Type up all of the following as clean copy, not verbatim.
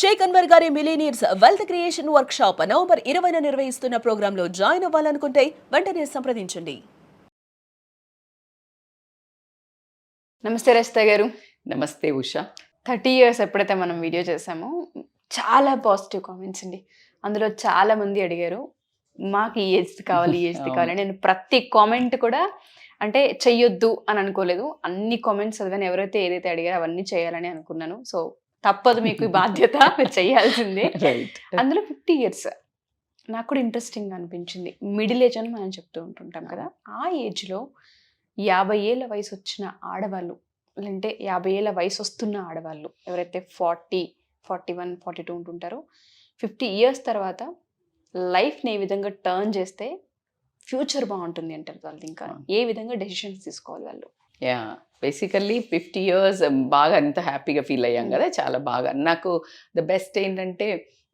షేక్ అన్వర్ గారి millionaires wealth creation workshop November 20న నిర్వహిస్తున్న ప్రోగ్రాంలో జాయిన్ అవ్వాలనుకుంటే వెంటనే సంప్రదించండి. నమస్తే రచిత గారు. నమస్తే ఉషా. 30 years ఎప్పుడైతే మనం వీడియో చేసామో చాలా పాజిటివ్ కామెంట్స్ అండి. అందులో చాలా మంది అడిగారు మాకు ఈ ఏజ్ కావాలి ఈ ఏజ్ కావాలి. నేను ప్రతి కామెంట్ కూడా అంటే చెయ్యొద్దు అని అనుకోలేదు, అన్ని కామెంట్స్ చదివాను. ఎవరైతే ఏదైతే అడిగారో అవన్నీ చేయాలని అనుకున్నాను. సో తప్పదు, మీకు ఈ బాధ్యత, మీరు చేయాల్సిందే. అందులో 50 years నాకు కూడా ఇంట్రెస్టింగ్ అనిపించింది. మిడిల్ ఏజ్ అని మనం చెప్తూ ఉంటుంటాం కదా, ఆ ఏజ్లో 50 ఏళ్ళ వయసు వచ్చిన ఆడవాళ్ళు, అంటే 50 ఏళ్ళ వయసు వస్తున్న ఆడవాళ్ళు ఎవరైతే 40, 41, 42 ఉంటుంటారో 50 years తర్వాత లైఫ్ని ఏ విధంగా టర్న్ చేస్తే ఫ్యూచర్ బాగుంటుంది అంటారు వాళ్ళు. ఇంకా ఏ విధంగా డెసిషన్స్ తీసుకోవాలి వాళ్ళు? యా, బేసికల్లీ 50 years బాగా అంత హ్యాపీగా ఫీల్ అయ్యాం కదా, చాలా బాగా. నాకు ద బెస్ట్ ఏంటంటే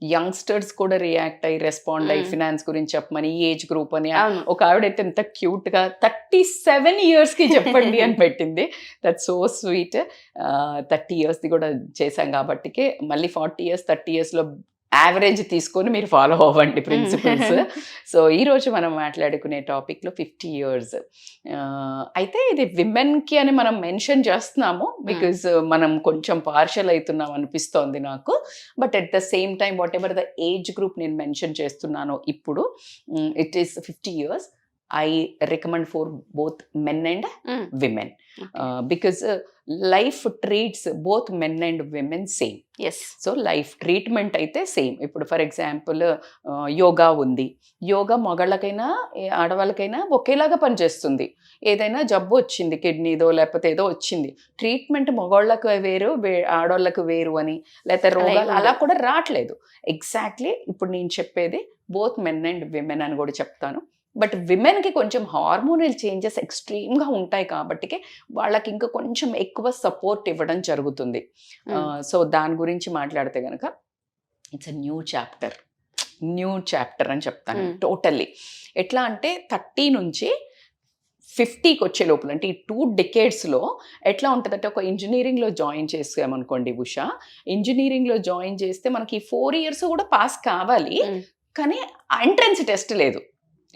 యంగ్స్టర్స్ కూడా రియాక్ట్ అయ్యి రెస్పాండ్ అయ్యి ఫినాన్స్ గురించి చెప్పమని, ఈ ఏజ్ గ్రూప్ అని. ఒక ఆవిడైతే ఎంత క్యూట్గా 37 yearsకి చెప్పండి అని పెట్టింది. That so sweet. 30 yearsది కూడా చేశాం కాబట్టికే మళ్ళీ 40 years 30 yearsలో యావరేజ్ తీసుకొని మీరు ఫాలో అవ్వండి ప్రిన్సిపల్స్. సో ఈరోజు మనం మాట్లాడుకునే టాపిక్లో 50 years. అయితే ఇది విమెన్కి అని మనం మెన్షన్ చేస్తున్నాము బికాజ్ మనం కొంచెం పార్షల్ అవుతున్నాం అనిపిస్తోంది నాకు. But at the same time what ever the age group నేను మెన్షన్ చేస్తున్నాను ఇప్పుడు, it is 50 years. I recommend for both men and women because life treats both men and women same. Yes. So life treatment అయితే same. ఇప్పుడు for example yoga ఉంది. యోగా మగాళ్ళకైనా ఆడవాళ్ళకైనా ఒకేలాగా పనిచేస్తుంది. ఏదైనా జబ్బు వచ్చింది, కిడ్నీదో లేకపోతే ఏదో వచ్చింది, ట్రీట్మెంట్ మగవాళ్ళకు వేరు ఆడవాళ్ళకు వేరు అని, లేకపోతే రోగాలు అలా కూడా రావట్లేదు. ఎగ్జాక్ట్లీ ఇప్పుడు నేను చెప్పేది బోత్ మెన్ అండ్ విమెన్ అని కూడా చెప్తాను. బట్ విమెన్కి కొంచెం హార్మోనల్ చేంజెస్ ఎక్స్ట్రీమ్గా ఉంటాయి కాబట్టి వాళ్ళకి ఇంకా కొంచెం ఎక్కువ సపోర్ట్ ఇవ్వడం జరుగుతుంది. సో దాని గురించి మాట్లాడితే కనుక ఇట్స్ అ న్యూ చాప్టర్ అని చెప్తాను టోటల్లీ. ఎట్లా అంటే 30 నుంచి 50కి వచ్చే లోపల, అంటే ఈ 2 decadesలో ఎట్లా ఉంటుందంటే, ఒక ఇంజనీరింగ్లో జాయిన్ చేసామనుకోండి ఉషా, ఇంజనీరింగ్లో జాయిన్ చేస్తే మనకి 4 years కూడా పాస్ కావాలి, కానీ ఎంట్రన్స్ టెస్ట్ లేదు.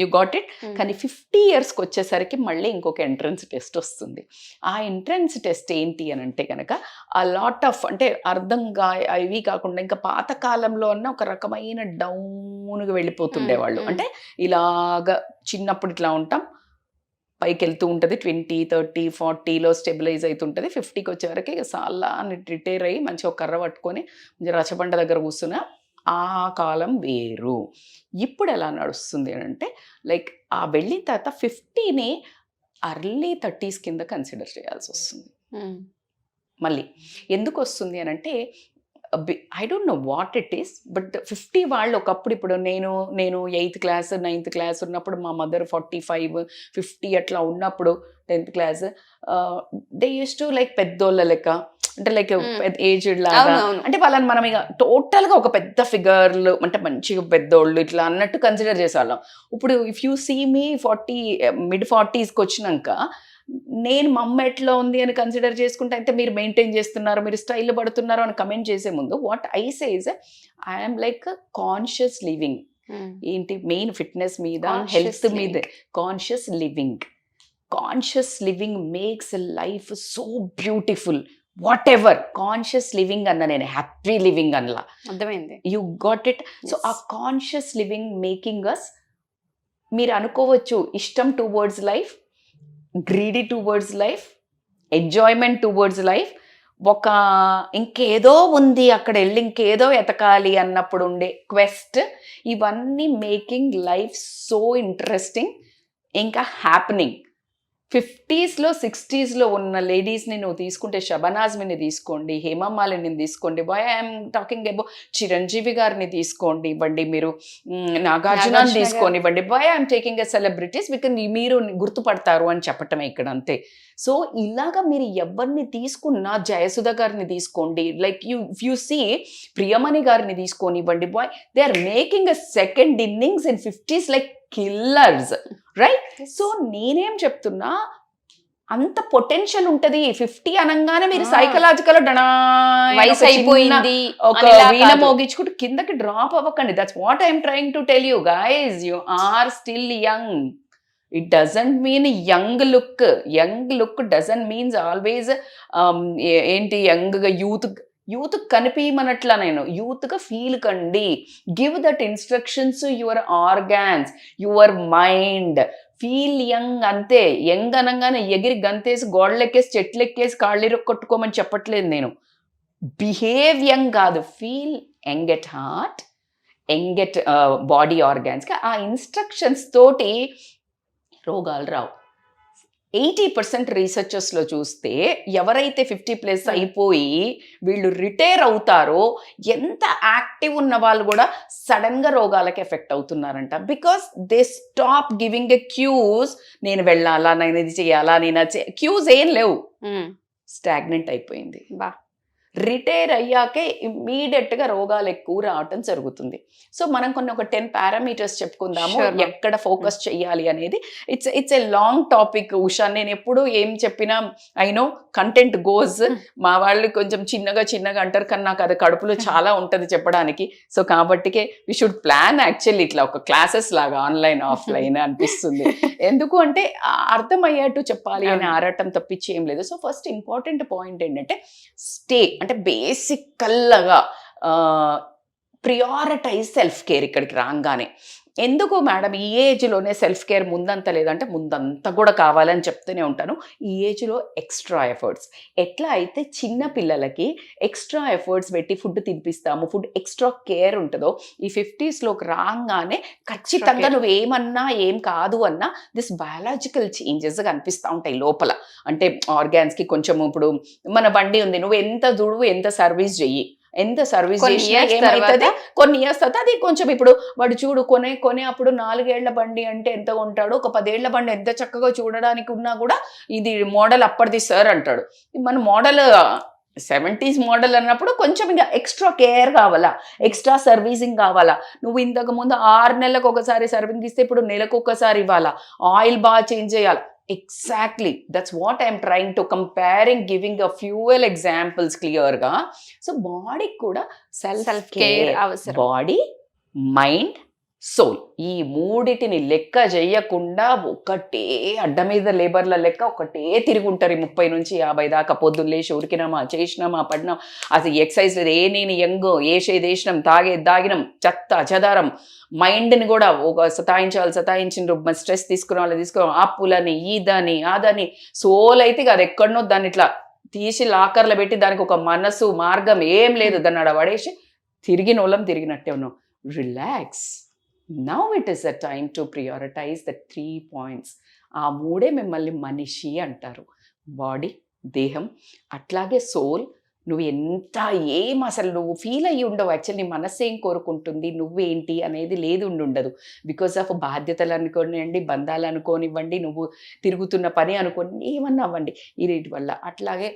You got it. కానీ 50 yearsకి వచ్చేసరికి మళ్ళీ ఇంకొక ఎంట్రన్స్ టెస్ట్ వస్తుంది. ఆ ఎంట్రన్స్ టెస్ట్ ఏంటి అని అంటే కనుక ఆ లాట్ ఆఫ్, అంటే అర్థంగా ఇవి కాకుండా ఇంకా పాత కాలంలో అన్న ఒక రకమైన డౌన్గా వెళ్ళిపోతుండేవాళ్ళు. అంటే ఇలాగా చిన్నప్పుడు ఇట్లా ఉంటాం, పైకి వెళ్తూ ఉంటుంది, 20, 30, 40లో స్టెబిలైజ్ అవుతుంటుంది. 50కి వచ్చేవరకు ఇక సాలా అని రిటైర్ అయ్యి మంచిగా ఒక కర్ర పట్టుకొని రచబండ దగ్గర కూర్చున్న ఆ కాలం వేరు. ఇప్పుడు ఎలా నడుస్తుంది అని అంటే, లైక్ ఆ వెళ్ళిన తర్వాత 50ని early 30s కింద కన్సిడర్ చేయాల్సి వస్తుంది. మళ్ళీ ఎందుకు వస్తుంది అని అంటే, I don't know what it is, but 50 వాళ్ళు ఒకప్పుడు, ఇప్పుడు నేను 8th class 9th class ఉన్నప్పుడు మా మదర్ 45, 50 అట్లా ఉన్నప్పుడు 10th class, they use to like పెద్దోళ్ళ లెక్క, అంటే లైక్ ఏజ్డ్ లాగా, అంటే వాళ్ళని మనం ఇక టోటల్గా ఒక పెద్ద ఫిగర్లు, అంటే మంచిగా పెద్దోళ్ళు ఇట్లా అన్నట్టు కన్సిడర్ చేసేవాళ్ళం. ఇప్పుడు if you see me 40 mid 40sకి వచ్చినాక నేను మా అమ్మ ఎట్లా ఉంది అని కన్సిడర్ చేసుకుంటే, అయితే మీరు మెయింటైన్ చేస్తున్నారు, మీరు స్టైల్ పడుతున్నారు అని కమెంట్ చేసే ముందు what I say is I'm like conscious living. ఏంటి మెయిన్ ఫిట్నెస్ మీద, హెల్త్ మీద conscious living makes life so beautiful. What ever conscious living అన్న, నేను హ్యాపీ లివింగ్ అనలా, అర్థమైంది. You got it. సో ఆ కాన్షియస్ లివింగ్ మేకింగ్ అస్, మీరు అనుకోవచ్చు ఇష్టం towards life, greedy towards life, enjoyment towards life, ఒక ఇంకేదో ఉంది అక్కడ వెళ్ళి ఇంకేదో ఎతకాలి అన్నప్పుడు ఉండే క్వెస్ట్, ఇవన్నీ మేకింగ్ లైఫ్ సో ఇంట్రెస్టింగ్, ఇంకా హ్యాపెనింగ్. 50sలో 60sలో ఉన్న లేడీస్ని నువ్వు తీసుకుంటే, షబనాజ్మిని తీసుకోండి, హేమమాలిని తీసుకోండి, boy I'm talking about Chiranjeevi గారిని తీసుకోండి ఇవ్వండి, మీరు నాగార్జునని తీసుకోనివ్వండి, boy I'm taking a celebrities because మీరు గుర్తుపడతారు అని చెప్పటమే ఇక్కడ, అంతే. సో ఇలాగా మీరు ఎవరిని తీసుకున్నా, జయసుధ గారిని తీసుకోండి, లైక్ యూ సీ ప్రియమణి గారిని తీసుకోనివ్వండి, boy they are making a second innings in 50s like killers, right? So నేనేం చెప్తున్నా, అంత పొటెన్షియల్ ఉంటది. 50 అనగానే మీరు సైకలాజికల్ వయసు అయిపోయింది ఒక వీణ మోగించుకుంటూ కిందకి డ్రాప్ అవ్వకండి. That's what I'm trying to tell you guys, you are still young. It doesn't mean young look. Young look doesn't means always ఏంటి యంగ్గా యూత్ కనిపించమనట్లా, నేను యూత్గా ఫీల్ కండి. Give that instructions your organs, your mind. Feel young అంతే. Young అనగానే ఎగిరి గంతేసి గోడలెక్కేసి చెట్లెక్కేసి కాళ్ళు కొట్టుకోమని చెప్పట్లేదు నేను. బిహేవ్ యంగ్ కాదు, feel young at heart, young at body ఆర్గాన్స్గా. ఆ ఇన్స్ట్రక్షన్స్ తోటి రోగాలు రావు. 80% రీసెర్చర్స్లో చూస్తే ఎవరైతే 50+ అయిపోయి వీళ్ళు రిటైర్ అవుతారో ఎంత యాక్టివ్ ఉన్న వాళ్ళు కూడా సడన్గా రోగాలకి ఎఫెక్ట్ అవుతున్నారంట. Because they stop giving a cues. నేను వెళ్ళాలా, నేను ఇది చేయాలా, నేను క్యూస్ ఏం లేవు. స్టాగ్నెంట్ అయిపోయింది. రిటైర్ అయ్యాకే ఇమ్మీడియట్గా రోగాలు ఎక్కువ రావటం జరుగుతుంది. సో మనం ఒక 10 పారామీటర్స్ చెప్పుకుందాము ఎక్కడ ఫోకస్ చేయాలి అనేది. It's a long topic Usha. నేను ఎప్పుడు ఏం చెప్పినా ఐ నో కంటెంట్ గోస్. మా వాళ్ళు కొంచెం చిన్నగా అంటారు, కానీ నాకు అది కడుపులో చాలా ఉంటుంది చెప్పడానికి. సో కాబట్టికే వి షుడ్ ప్లాన్ యాక్చువల్లీ ఇట్లా ఒక క్లాసెస్ లాగా ఆన్లైన్ ఆఫ్లైన్ అనిపిస్తుంది. ఎందుకు అంటే అర్థమయ్యేట్టు చెప్పాలి అని ఆరాటం తప్పించి ఏం లేదు. సో ఫస్ట్ ఇంపార్టెంట్ పాయింట్ ఏంటంటే స్టే, అంటే బేసికల్గా ప్రియారిటైజ్ సెల్ఫ్ కేర్. ఇక్కడికి రాగానే ఎందుకు మేడం ఈ ఏజ్లోనే సెల్ఫ్ కేర్ ముందంత లేదంటే ముందంతా కూడా కావాలని చెప్తూనే ఉంటాను. ఈ ఏజ్లో ఎక్స్ట్రా ఎఫర్ట్స్. ఎట్లా అయితే చిన్న పిల్లలకి ఎక్స్ట్రా ఎఫర్ట్స్ పెట్టి ఫుడ్ తినిపిస్తాము, ఫుడ్ ఎక్స్ట్రా కేర్ ఉంటుందో, ఈ 50స్లోకి రాగానే ఖచ్చితంగా నువ్వు ఏమన్నా ఏం కాదు అన్నా దిస్ బయాలజికల్ చేంజెస్ కనిపిస్తూ ఉంటాయి లోపల. అంటే ఆర్గాన్స్కి కొంచెం, ఇప్పుడు మన బండి ఉంది, నువ్వు ఎంత దుడువు ఎంత సర్వీస్ చెయ్యి, ఎంత సర్వీస్ చేసినా ఏమవుతుంది, కొన్ని ఇయర్స్ తర్వాత అది కొంచెం, ఇప్పుడు వాడు చూడు కొనే అప్పుడు 4 ఏళ్ల బండి అంటే ఎంత కొంటాడు, ఒక 10 ఏళ్ల బండి ఎంత చక్కగా చూడడానికి ఉన్నా కూడా ఇది మోడల్ అప్పటిది సార్ అంటాడు. మన మోడల్ 70s మోడల్ అన్నప్పుడు కొంచెం ఇంకా ఎక్స్ట్రా కేర్ కావాలా, ఎక్స్ట్రా సర్వీసింగ్ కావాలా. నువ్వు ఇంతకు ముందు 6 నెలలకు ఒకసారి సర్వీసింగ్ ఇస్తే ఇప్పుడు నెలకు ఒకసారి ఇవ్వాలా, ఆయిల్ బాగా చేంజ్ చేయాలి. Exactly, that's what I'm trying to comparing, giving a few examples clearగా. సో బాడీ కూడా సెల్ఫ్ కేర్ అవసరం. బాడీ, మైండ్, సోల్, ఈ మూడిటిని లెక్క చేయకుండా ఒకటే అడ్డ మీద లేబర్ల లెక్క ఒకటే తిరుగుంటారు 30 నుంచి 50 దాకా. పొద్దున్న లేచి ఉరికినామా, చేసినామా, పడినాం, అసలు ఎక్సర్సైజ్ నేను యంగ్ ఏసేదేసినాం, దాగినాం, చెదారం. మైండ్ని కూడా ఒక సతాయించిండ్రు, స్ట్రెస్ తీసుకున్నాం, అప్పులని ఇదని అదని. సోల్ అయితే అది ఎక్కడనో దాన్ని ఇట్లా తీసి లాకర్లో పెట్టి దానికి ఒక మనసు మార్గం ఏం లేదు, దాన్ని ఆడ పడేసి తిరిగినట్టే ఉన్నాం. Relax. Now it is the time to prioritize the 3 points. ఆ 3 మిమ్మల్ని మనిషి అంటారు. బాడీ, దేహం, అట్లాగే సోల్. నువ్వు ఎంత అసలు నువ్వు ఫీల్ అయ్యి ఉండవు. యాక్చువల్లీ నీ మనసు ఏం కోరుకుంటుంది, నువ్వేంటి అనేది లేదు ఉండదు. బికాస్ ఆఫ్ బాధ్యతలు అనుకోనివ్వండి, బంధాలు అనుకోనివ్వండి, నువ్వు తిరుగుతున్న పని అనుకోని ఏమన్నా అవ్వండి, ఈ రేటి వల్ల. అట్లాగే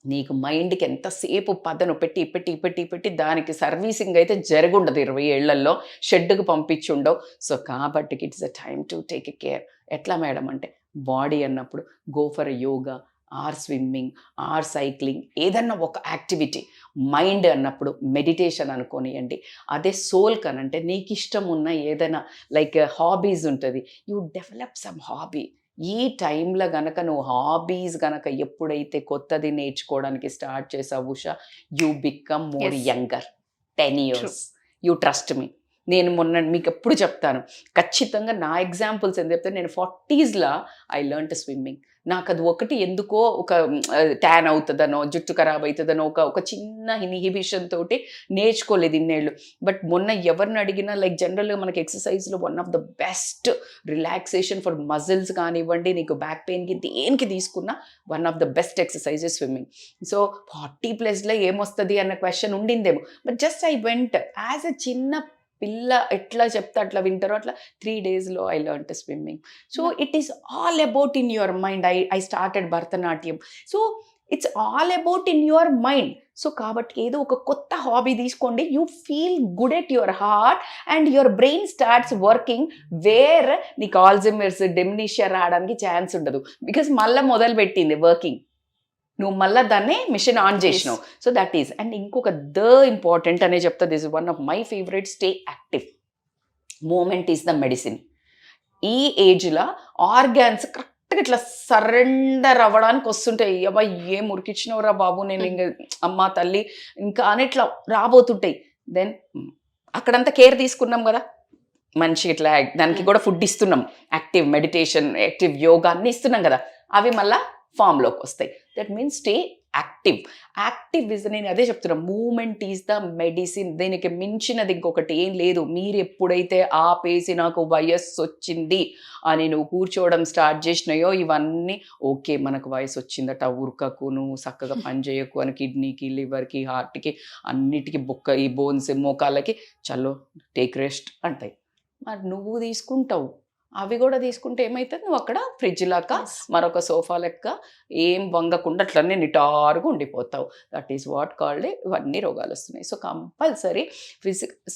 నీకు మైండ్కి ఎంతసేపు పదను పెట్టి దానికి సర్వీసింగ్ అయితే జరుగుండదు. 20 ఏళ్లలో షెడ్కి పంపించుండవు. సో కాబట్టి it's a time to take a care. ఎట్లా మేడం అంటే, బాడీ అన్నప్పుడు go for yoga or swimming or cycling, ఏదన్నా ఒక యాక్టివిటీ. మైండ్ అన్నప్పుడు మెడిటేషన్ అనుకోనియండి. అదే సోల్ కనంటే నీకు ఇష్టం ఉన్న ఏదైనా లైక్ హాబీస్ ఉంటుంది, యూ డెవలప్ సమ్ హాబీ. ఈ టైంలో గనక నువ్వు హాబీస్ గనక ఎప్పుడైతే కొత్తది నేర్చుకోవడానికి స్టార్ట్ చేసావు Usha, you become more younger 10 years. You trust me. నేను మొన్న మీకు ఎప్పుడు చెప్తాను, ఖచ్చితంగా నా ఎగ్జాంపుల్స్ ఏం చెప్తాను. నేను 40sలో ఐ లెర్న్ టు స్విమ్మింగ్. నాకు అది ఒకటి ఎందుకో ఒక ట్యాన్ అవుతుందనో, జుట్టు ఖరాబ్ అవుతుందనో ఒక చిన్న ఇన్హిబిషన్ తోటి నేర్చుకోలేదు ఇన్నేళ్ళు. బట్ మొన్న ఎవరిని అడిగినా లైక్ జనరల్గా మనకి ఎక్సర్సైజ్లో one of the best relaxation for muscles కానివ్వండి, నీకు బ్యాక్ పెయిన్కి దేనికి తీసుకున్నా one of the best exercises swimming. So 40+లో ఏమొస్తుంది అన్న క్వశ్చన్ ఉండిందేమో, but just I went as a చిన్న పిల్ల ఎట్లా చెప్తే అట్లా వింటారో అట్లా 3 daysలో I learn to swimming. So it is all about in your mind. I started Bharatanatyam. So it's all about in your mind. So కాబట్టి ఏదో ఒక కొత్త హాబీ తీసుకోండి, you feel good at your heart and your brain starts working, where నీకు Alzheimer's dementia రావడానికి chance ఉండదు. Because మళ్ళీ మొదలు పెట్టింది వర్కింగ్, నువ్వు మళ్ళీ దాన్ని మిషన్ ఆన్ చేసినావు. So that is. అండ్ ఇంకొక ఇంపార్టెంట్ అనే చెప్తా, this is one of my favourite, stay active. Moment is the medicine. ఈ ఏజ్లో ఆర్గాన్స్ కరెక్ట్గా ఇట్లా సరెండర్ అవ్వడానికి వస్తుంటాయి. అబ్బా ఏం ఉరికిచ్చినవరా బాబు, నేను ఇంక అమ్మ తల్లి ఇంకా అని ఇట్లా రాబోతుంటాయి. దెన్ అక్కడంతా కేర్ తీసుకున్నాం కదా, మంచి ఇట్లా దానికి కూడా ఫుడ్ ఇస్తున్నాం, యాక్టివ్ మెడిటేషన్, యాక్టివ్ యోగా అన్ని ఇస్తున్నాం కదా, అవి మళ్ళీ ఫామ్లోకి వస్తాయి. That means stay active. Active is, నేను అదే చెప్తున్నా, మూమెంట్ ఈజ్ ద మెడిసిన్. దీనికి మించినది ఇంకొకటి ఏం లేదు. మీరు ఎప్పుడైతే ఆపేసి నాకు వయస్సు వచ్చింది అని నువ్వు కూర్చోవడం స్టార్ట్ చేసినాయో, ఇవన్నీ ఓకే మనకు వయసు వచ్చిందట, ఉరకకు, నువ్వు చక్కగా పని చేయకు అని కిడ్నీకి, లివర్కి, హార్ట్కి, అన్నిటికీ బొక్క, ఈ బోన్స్, మోకాళ్ళకి చలో టేక్ రెస్ట్ అంటాయి. మరి నువ్వు తీసుకుంటావు, అవి కూడా తీసుకుంటే ఏమవుతుంది, నువ్వు అక్కడ ఫ్రిడ్జ్ లాగా మరొక సోఫా లెక్క ఏం వంగకుండా అట్లనే నిటారుగా ఉండిపోతావు. దట్ ఈస్ వాట్ కాల్డ్, ఇవన్నీ రోగాలు వస్తున్నాయి. So compulsory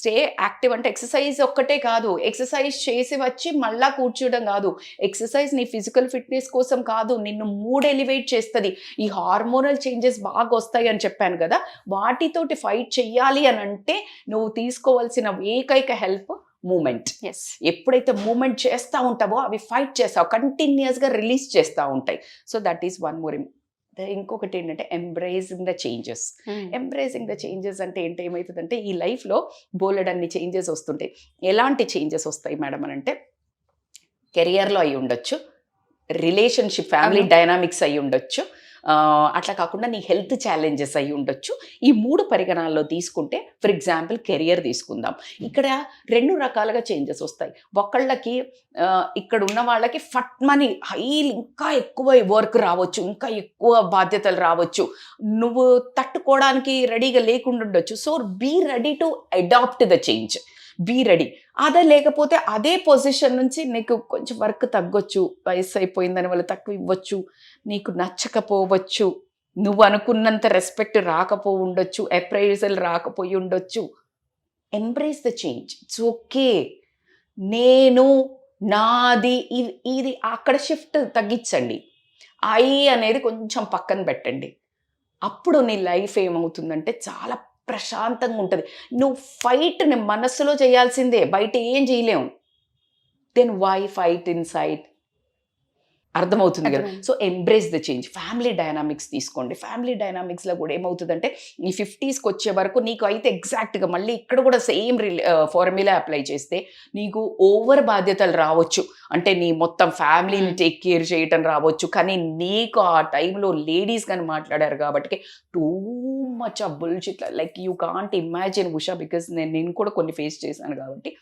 stay active. అంటే ఎక్సర్సైజ్ ఒక్కటే కాదు, ఎక్సర్సైజ్ చేసి వచ్చి మళ్ళా కూర్చోవడం కాదు. ఎక్సర్సైజ్ నీ ఫిజికల్ ఫిట్నెస్ కోసం కాదు, నిన్ను మూడ్ ఎలివేట్ చేస్తుంది. ఈ హార్మోనల్ చేంజెస్ బాగా వస్తాయి అని చెప్పాను కదా, వాటితోటి ఫైట్ చెయ్యాలి అని అంటే నువ్వు తీసుకోవాల్సిన ఏకైక హెల్ప్ మూమెంట్. ఎప్పుడైతే మూమెంట్ చేస్తూ ఉంటావో అవి ఫైట్ చేస్తావు, కంటిన్యూస్గా రిలీజ్ చేస్తూ ఉంటాయి. So that is one more. ఇంకొకటి ఏంటంటే embracing the changes. Embracing the changes అంటే ఏంటి, ఏమవుతుందంటే ఈ లైఫ్లో బోలెడన్ని చేంజెస్ వస్తుంటాయి. ఎలాంటి చేంజెస్ వస్తాయి మేడం అని అంటే, కెరియర్లో అయి ఉండొచ్చు, రిలేషన్షిప్ ఫ్యామిలీ డైనామిక్స్ అయి ఉండొచ్చు, అట్లా కాకుండా నీ హెల్త్ ఛాలెంజెస్ అయి ఉండొచ్చు. ఈ 3 పరిగణాల్లో తీసుకుంటే, ఫర్ ఎగ్జాంపుల్ కెరియర్ తీసుకుందాం. ఇక్కడ 2 రకాలుగా చేంజెస్ వస్తాయి. ఒకళ్ళకి ఇక్కడ ఉన్న వాళ్ళకి ఫట్మని హైలీ ఇంకా ఎక్కువ వర్క్ రావచ్చు, ఇంకా ఎక్కువ బాధ్యతలు రావచ్చు, నువ్వు తట్టుకోవడానికి రెడీగా లేకుండా ఉండొచ్చు. So be ready to adapt the change, be ready. అదే లేకపోతే అదే పొజిషన్ నుంచి నీకు కొంచెం వర్క్ తగ్గొచ్చు, వయసు అయిపోయిందని వాళ్ళు తక్కువ ఇవ్వచ్చు, నీకు నచ్చకపోవచ్చు, నువ్వు అనుకున్నంత రెస్పెక్ట్ రాకపోయి ఉండొచ్చు, అప్రైజల్ రాకపోయి ఉండొచ్చు. Embrace the change, it's okay. నేను, నాది, ఇది అక్కడ షిఫ్ట్ తగ్గించండి. ఐ అనేది కొంచెం పక్కన పెట్టండి. అప్పుడు నీ లైఫ్ ఏమవుతుందంటే చాలా ప్రశాంతంగా ఉంటుంది. నువ్వు ఫైట్ని మనస్సులో చేయాల్సిందే, బయట ఏం చేయలేము. Then why fight inside, అర్థమవుతుంది కదా. So embrace the change. Family dynamics తీసుకోండి. ఫ్యామిలీ డైనామిక్స్లో కూడా ఏమవుతుందంటే, ఈ 50స్కి వచ్చే వరకు నీకు అయితే ఎగ్జాక్ట్గా మళ్ళీ ఇక్కడ కూడా సేమ్ ఫార్ములా అప్లై చేస్తే నీకు ఓవర్ బాధ్యతలు రావచ్చు. అంటే నీ మొత్తం ఫ్యామిలీని టేక్ కేర్ చేయటం రావచ్చు. కానీ నీకు ఆ టైంలో లేడీస్ కానీ మాట్లాడారు కాబట్టి two much of bullshit, like you can't imagine Usha, because నేను కూడా కొన్ని ఫేస్ చేశాను కాబట్టి.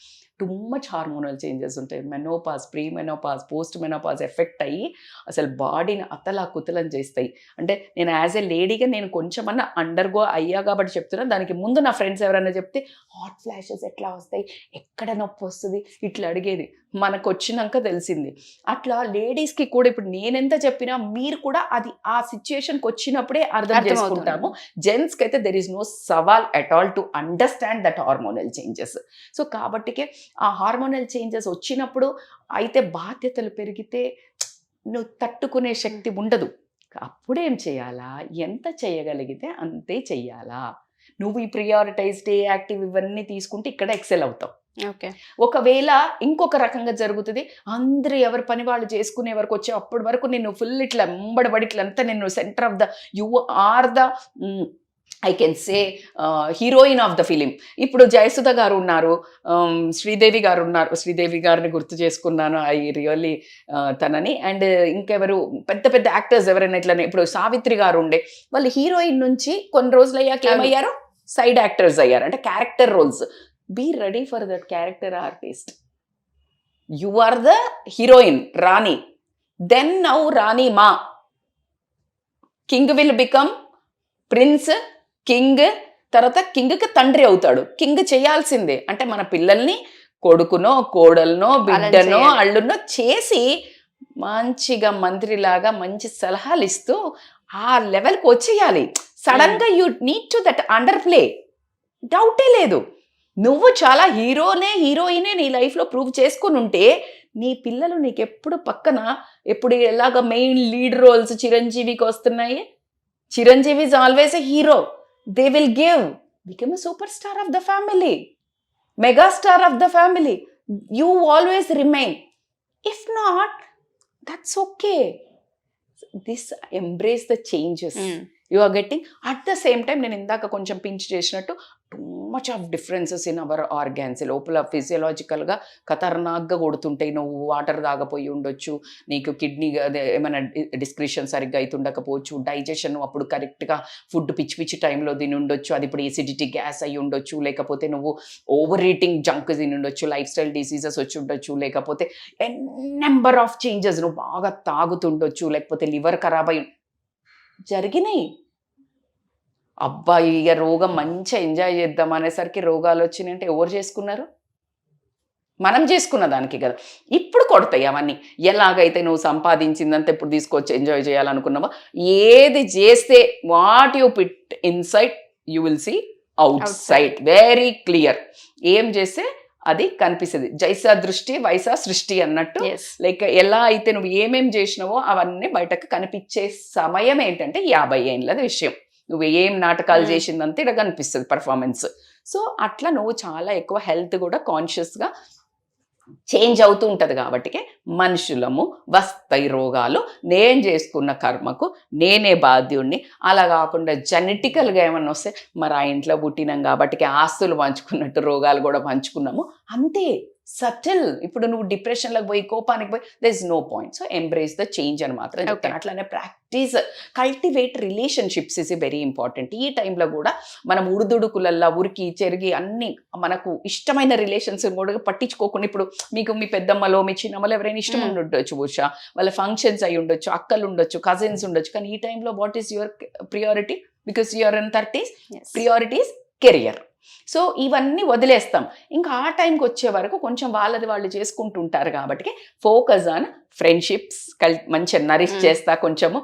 టూ మచ్ హార్మోనల్ చేంజెస్ ఉంటాయి. Menopause, pre menopause, post menopause effect అయ్యి అసలు బాడీని అతలా కుతలం చేస్తాయి. అంటే నేను యాజ్ ఎ లేడీగా నేను కొంచెమన్నా అండర్గో అయ్యా కాబట్టి చెప్తున్నా. దానికి ముందు నా ఫ్రెండ్స్ ఎవరైనా చెప్తే హాట్ ఫ్లాషెస్ ఎట్లా వస్తాయి, ఎక్కడ నొప్పి వస్తుంది ఇట్లా అడిగేది. మనకు వచ్చినాక తెలిసింది. అట్లా లేడీస్కి కూడా ఇప్పుడు నేనెంత చెప్పినా మీరు కూడా అది ఆ సిచ్యుయేషన్కి వచ్చినప్పుడే అర్థం చేసుకుంటాము. జెంట్స్కి అయితే దెర్ ఈస్ నో సవాల్ at all to understand that hormonal changes. So కాబట్టికే ఆ హార్మోనల్ చేంజెస్ వచ్చినప్పుడు అయితే బాధ్యతలు పెరిగితే నువ్వు తట్టుకునే శక్తి ఉండదు. అప్పుడేం చేయాలా, ఎంత చేయగలిగితే అంతే చెయ్యాలా. నువ్వు ఈ ప్రియారిటైజ్, స్టే యాక్టివ్ ఇవన్నీ తీసుకుంటే ఇక్కడ ఎక్సెల్ అవుతావు. ఓకే. ఒకవేళ ఇంకొక రకంగా జరుగుతుంది, అందరూ ఎవరి పని వాళ్ళు చేసుకునే వరకు వచ్చే అప్పటి వరకు నిన్ను ఫుల్ ఇట్లా ఎంబడబడి ఇట్లంతా నిన్ను center of the, you are the I can say heroine of the film. ఇప్పుడు జయసుధ గారు ఉన్నారు, శ్రీదేవి గారు ఉన్నారు. శ్రీదేవి గారిని గుర్తు చేసుకున్నాను, ఐ రియల్లీ తనని. అండ్ ఇంకెవరు పెద్ద పెద్ద యాక్టర్స్ ఎవరైనా ఇట్లనే, ఇప్పుడు సావిత్రి గారు ఉండే, వాళ్ళు హీరోయిన్ నుంచి కొన్ని రోజులు అయ్యాక ఏమయ్యారు, సైడ్ యాక్టర్స్ అయ్యారు. అంటే character roles. Be ready for that character artist. You are the heroine రాణి, దెన్ నౌ రాణి మా king will become prince, king, తర్వాత కింగ్కి తండ్రి అవుతాడు. కింగ్ చేయాల్సిందే. అంటే మన పిల్లల్ని కొడుకునో, కోడలనో, బిడ్డనో, అల్లునో చేసి మంచిగా మంత్రిలాగా మంచి సలహాలు ఇస్తూ ఆ లెవెల్కి వచ్చేయాలి. సడన్గా you need to that under play, డౌటే లేదు. నువ్వు చాలా హీరోయినే నీ లైఫ్లో ప్రూవ్ చేసుకుని ఉంటే నీ పిల్లలు నీకెప్పుడు పక్కన ఎప్పుడు ఎలాగ మెయిన్ లీడ్ రోల్స్ చిరంజీవికి వస్తున్నాయి. Chiranjeevi is always a hero. They will become a super star of the family, mega star of the family. You always remain. If not, that's okay. This embrace the changes you are getting. At the same time నేను ఇందాక కొంచెం pinch చేసినట్టు too much of differences in our organs. లోపల ఫిజియలాజికల్గా ఖతర్నాక్గా కొడుతుంటాయి. నువ్వు water తాగపోయి ఉండొచ్చు, నీకు kidney ఏమైనా డిస్క్రిషన్ సరిగ్గా అవుతుండకపోవచ్చు, డైజెషన్ అప్పుడు కరెక్ట్గా ఫుడ్ పిచ్చి టైంలో తిని ఉండొచ్చు, అది ఇప్పుడు ఎసిడిటీ గ్యాస్ అయ్యి ఉండొచ్చు, లేకపోతే నువ్వు ఓవర్ ఈటింగ్ జంక్ తిని ఉండొచ్చు, లైఫ్ స్టైల్ డిసీజెస్ వచ్చి ఉండొచ్చు, లేకపోతే నెంబర్ ఆఫ్ చేంజెస్, నువ్వు బాగా తాగుతుండొచ్చు, లేకపోతే లివర్ ఖరాబ్ అయి జరిగినాయి. అబ్బాయి ఇక రోగం మంచిగా ఎంజాయ్ చేద్దాం అనేసరికి రోగాలు వచ్చినాయంటే ఎవరు చేసుకున్నారు? మనం చేసుకున్న దానికి కదా. ఇప్పుడు కొడతాయి అవన్నీ. ఎలాగైతే నువ్వు సంపాదించిందంతా ఇప్పుడు తీసుకొచ్చి ఎంజాయ్ చేయాలనుకున్నావా, ఏది చేస్తే what you pit inside you will see outside. Very clear. ఏం చేస్తే అది కనిపిస్తుంది. జైసా దృష్టి వైసా సృష్టి అన్నట్టు. లైక్ ఎలా అయితే నువ్వు ఏమేం చేసినావో అవన్నీ బయటకు కనిపించే సమయం ఏంటంటే 50 ఏళ్ళ విషయం. నువ్వు ఏం నాటకాలు చేసిందంటే ఇక్కడ కనిపిస్తుంది పర్ఫార్మెన్స్. సో అట్లా నువ్వు చాలా ఎక్కువ హెల్త్ కూడా కాన్షియస్గా చేంజ్ అవుతూ ఉంటుంది. కాబట్టి మనుషులము వస్తాయి రోగాలు. నేను చేసుకున్న కర్మకు నేనే బాధ్యుడిని. అలా కాకుండా జెనెటికల్గా ఏమన్నా వస్తే మరి ఆ ఇంట్లో పుట్టినాం కాబట్టి ఆస్తులు పంచుకున్నట్టు రోగాలు కూడా పంచుకున్నాము అంతే. సటిల్. ఇప్పుడు నువ్వు డిప్రెషన్లోకి పోయి కోపానికి పోయి there is no point. So embrace the change అని మాత్రం చెప్తాను. అట్లానే practice, cultivate relationships is very important. ఈ టైంలో కూడా మనం ఉడుదుడుకులల్లా ఉరికి చెరిగి అన్ని మనకు ఇష్టమైన రిలేషన్స్ కూడా పట్టించుకోకుండా, ఇప్పుడు మీకు మీ పెద్దమ్మలో మీ చిన్నమ్మలో ఎవరైనా ఇష్టం ఉండొచ్చు, బహుశా వాళ్ళ ఫంక్షన్స్ అయి ఉండొచ్చు, అక్కలు ఉండొచ్చు, కజిన్స్ ఉండొచ్చు. కానీ ఈ టైంలో what is your priority? Because you're in 30s, priorities career. So ఇవన్నీ వదిలేస్తాం. ఇంకా ఆ టైంకి వచ్చే వరకు కొంచెం వాళ్ళది వాళ్ళు చేసుకుంటుంటారు కాబట్టి ఫోకస్ ఆన్ ఫ్రెండ్షిప్స్. మంచిగా నరిష్ చేస్తా కొంచెము.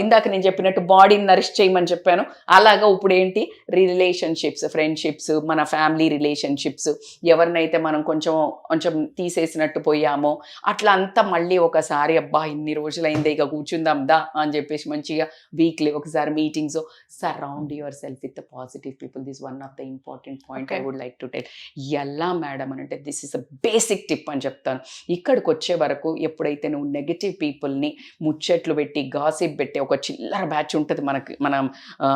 ఇందాక నేను చెప్పినట్టు బాడీని నరిష్ చేయమని చెప్పాను. అలాగా ఇప్పుడు ఏంటి రిలేషన్షిప్స్, ఫ్రెండ్షిప్స్, మన ఫ్యామిలీ రిలేషన్షిప్స్, ఎవరినైతే మనం కొంచెం తీసేసినట్టు పోయామో అట్లా అంతా మళ్ళీ ఒకసారి అబ్బా ఇన్ని రోజులైందే ఇక కూర్చుందాం దా అని చెప్పేసి మంచిగా వీక్లీ ఒకసారి meetings. Surround yourself with the positive people. This one of the important point I would like to tell. ఎలా మేడం అని అంటే this is a basic tip అని చెప్తాను. ఇక్కడికి వచ్చే వరకు ఎప్పుడైతే నువ్వు నెగటివ్ పీపుల్ని ముచ్చట్లు పెట్టి గాసిప్ పెట్టి ఒక చిల్లర బ్యాచ్ ఉంటుంది మనం